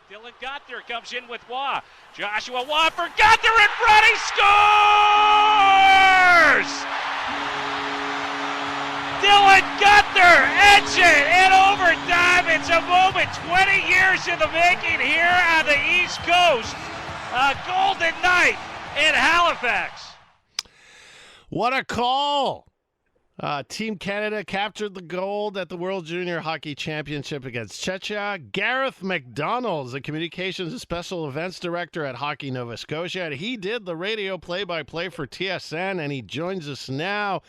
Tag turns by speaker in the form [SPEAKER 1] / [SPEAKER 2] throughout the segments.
[SPEAKER 1] Dylan Gunther comes in with Waugh. Joshua Waugh for Gunther in front. He scores! Dylan Gunther ends it in overtime. It's a moment 20 years in the making here on the East Coast. A golden night in Halifax.
[SPEAKER 2] What a call! Team Canada captured the gold at the World Junior Hockey Championship against Czechia. Garreth MacDonald is a communications and special events director at Hockey Nova Scotia, and he did the radio play-by-play for TSN, and he joins us now.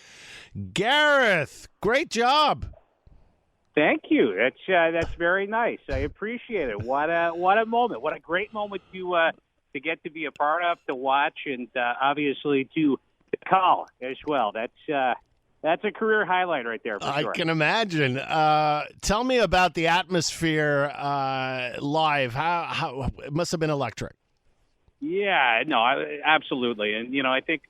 [SPEAKER 2] Garreth, great job.
[SPEAKER 3] Thank you. That's very nice. I appreciate it. What a moment! What a great moment to get to be a part of, to watch, and obviously to call as well. That's a career highlight right there, for sure.
[SPEAKER 2] I can imagine. Tell me about the atmosphere live. How it must have been electric.
[SPEAKER 3] Yeah, no, absolutely. And, I think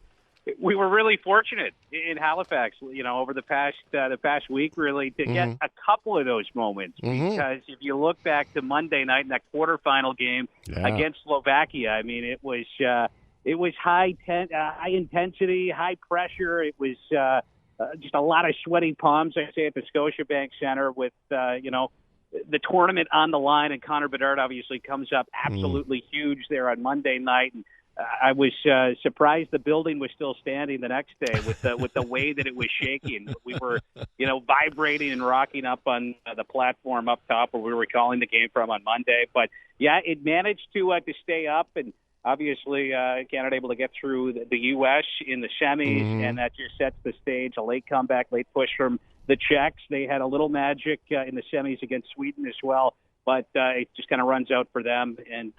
[SPEAKER 3] we were really fortunate in Halifax, over the past week, really, to get a couple of those moments. Because if you look back to Monday night in that quarterfinal game against Slovakia, I mean, it was high intensity, high pressure. It was just a lot of sweaty palms, I say, at the Scotiabank Center with, the tournament on the line. And Connor Bedard obviously comes up absolutely huge there on Monday night. And I was surprised the building was still standing the next day with the way that it was shaking. We were, vibrating and rocking up on the platform up top where we were calling the game from on Monday. But, yeah, it managed to stay up, and obviously, Canada able to get through the U.S. in the semis, and that just sets the stage. A late comeback, late push from the Czechs. They had a little magic in the semis against Sweden as well, but it just kind of runs out for them. And,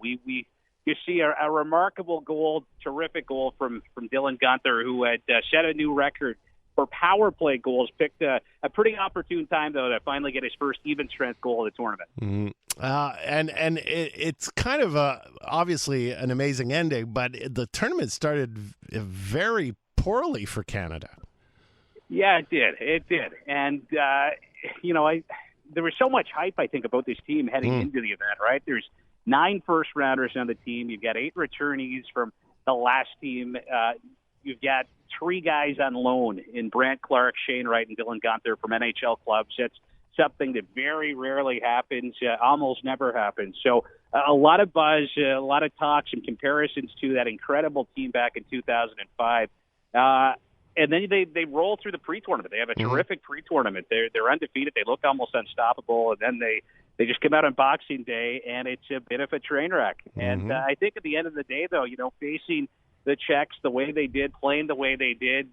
[SPEAKER 3] we you see a remarkable goal, terrific goal from Dylan Gunther, who had set a new record for power play goals, picked a pretty opportune time, though, to finally get his first even-strength goal of the tournament.
[SPEAKER 2] And it's kind of obviously an amazing ending, but the tournament started very poorly for Canada.
[SPEAKER 3] Yeah, it did. And, there was so much hype, I think, about this team heading into the event, right? There's 9 first-rounders on the team. You've got 8 returnees from the last team. You've got 3 guys on loan in Brant Clark, Shane Wright, and Dylan Gunther from NHL clubs. That's something that very rarely happens, almost never happens. So a lot of buzz, a lot of talk, some comparisons to that incredible team back in 2005. And then they roll through the pre-tournament. They have a terrific pre-tournament. They're undefeated. They look almost unstoppable. And then they just come out on Boxing Day, and it's a bit of a train wreck. And I think at the end of the day, though, facing the Czechs the way they did, playing the way they did,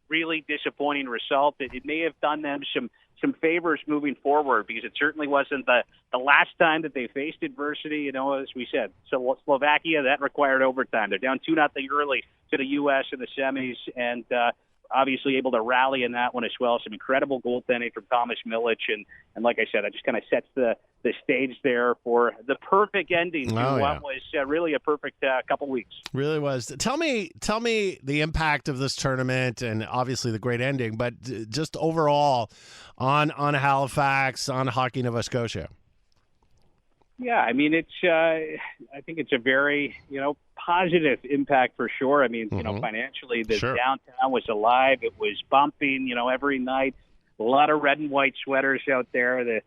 [SPEAKER 3] really disappointing result. It may have done them some favors moving forward, because it certainly wasn't the last time that they faced adversity. As we said, so Slovakia, that required overtime. They're down 2-0 early to the U.S. in the semis, and obviously able to rally in that one as well. Some incredible goaltending from Thomas Milic, and like I said, that just kind of sets the stage there for the perfect ending to what was really a perfect couple weeks.
[SPEAKER 2] Really was. Tell me the impact of this tournament, and obviously the great ending, but just overall on Halifax, on Hockey Nova Scotia.
[SPEAKER 3] Yeah, I mean, I think it's a very, positive impact for sure. I mean, financially, the downtown was alive. It was bumping, every night. A lot of red and white sweaters out there. The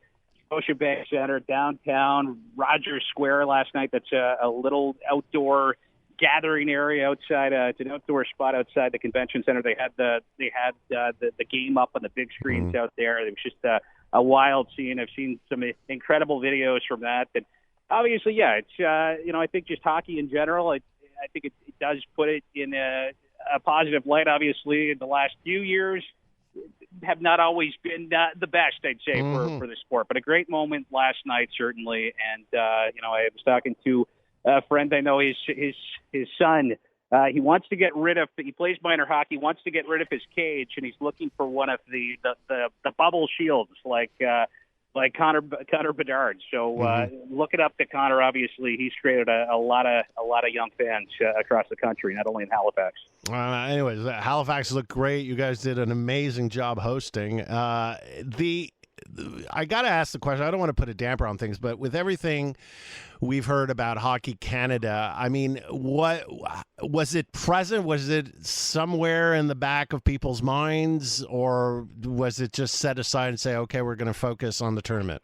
[SPEAKER 3] Scotiabank Center, downtown, Rogers Square last night. That's a little outdoor gathering area outside. It's an outdoor spot outside the convention center. They had the game up on the big screens out there. It was just a wild scene. I've seen some incredible videos from that. And obviously, it's I think just hockey in general. I think it does put it in a positive light. Obviously, in the last few years, have not always been the best, I'd say, for the sport. But a great moment last night, certainly. And I was talking to a friend I know. His son. He wants to get rid of. He plays minor hockey. Wants to get rid of his cage, and he's looking for one of the bubble shields, like Connor Bedard. So look it up to Connor. Obviously, he's created a lot of young fans across the country, not only in Halifax.
[SPEAKER 2] Anyways, Halifax looked great. You guys did an amazing job hosting. I got to ask the question. I don't want to put a damper on things, but with everything we've heard about Hockey Canada, I mean, what was it present? Was it somewhere in the back of people's minds, or was it just set aside and say, okay, we're going to focus on the tournament?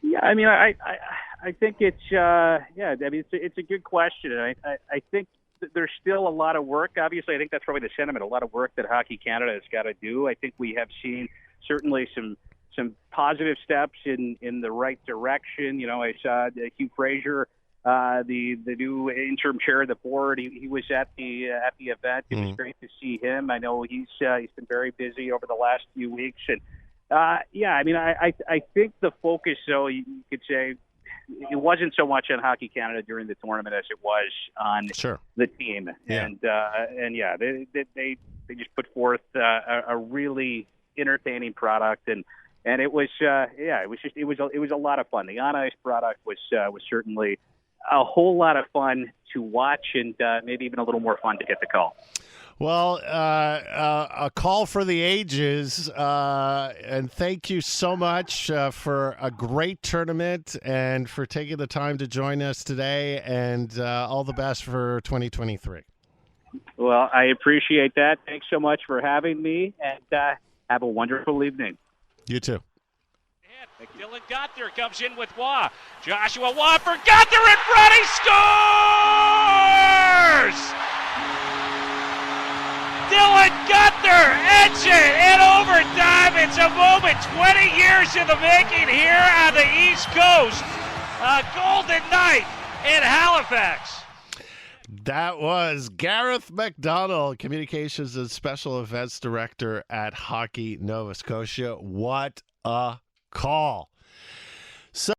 [SPEAKER 3] Yeah, I mean, I think it's I mean, it's a good question, and I think there's still a lot of work. Obviously, I think that's probably the sentiment. A lot of work that Hockey Canada has got to do. I think we have seen certainly some positive steps in the right direction. You know, I saw Hugh Fraser, the new interim chair of the board. He was at the event. It was great to see him. I know he's been very busy over the last few weeks, and I mean, I think the focus, though, you could say, it wasn't so much on Hockey Canada during the tournament as it was on the team.
[SPEAKER 2] Yeah.
[SPEAKER 3] And they just put forth a really entertaining product, and it was it was a lot of fun. The on ice product was certainly a whole lot of fun to watch, and maybe even a little more fun to get the call.
[SPEAKER 2] Well, a call for the ages, and thank you so much for a great tournament and for taking the time to join us today, and all the best for 2023.
[SPEAKER 3] Well, I appreciate that. Thanks so much for having me, and have a wonderful evening.
[SPEAKER 2] You too.
[SPEAKER 1] Dylan Gunther comes in with Waugh. Joshua Waugh for Gunther in front. He scores! Dylan Gunther ends it in overtime. It's a moment 20 years in the making here on the East Coast. A golden night in Halifax.
[SPEAKER 2] That was Garreth MacDonald, Communications and Special Events Director at Hockey Nova Scotia. What a call.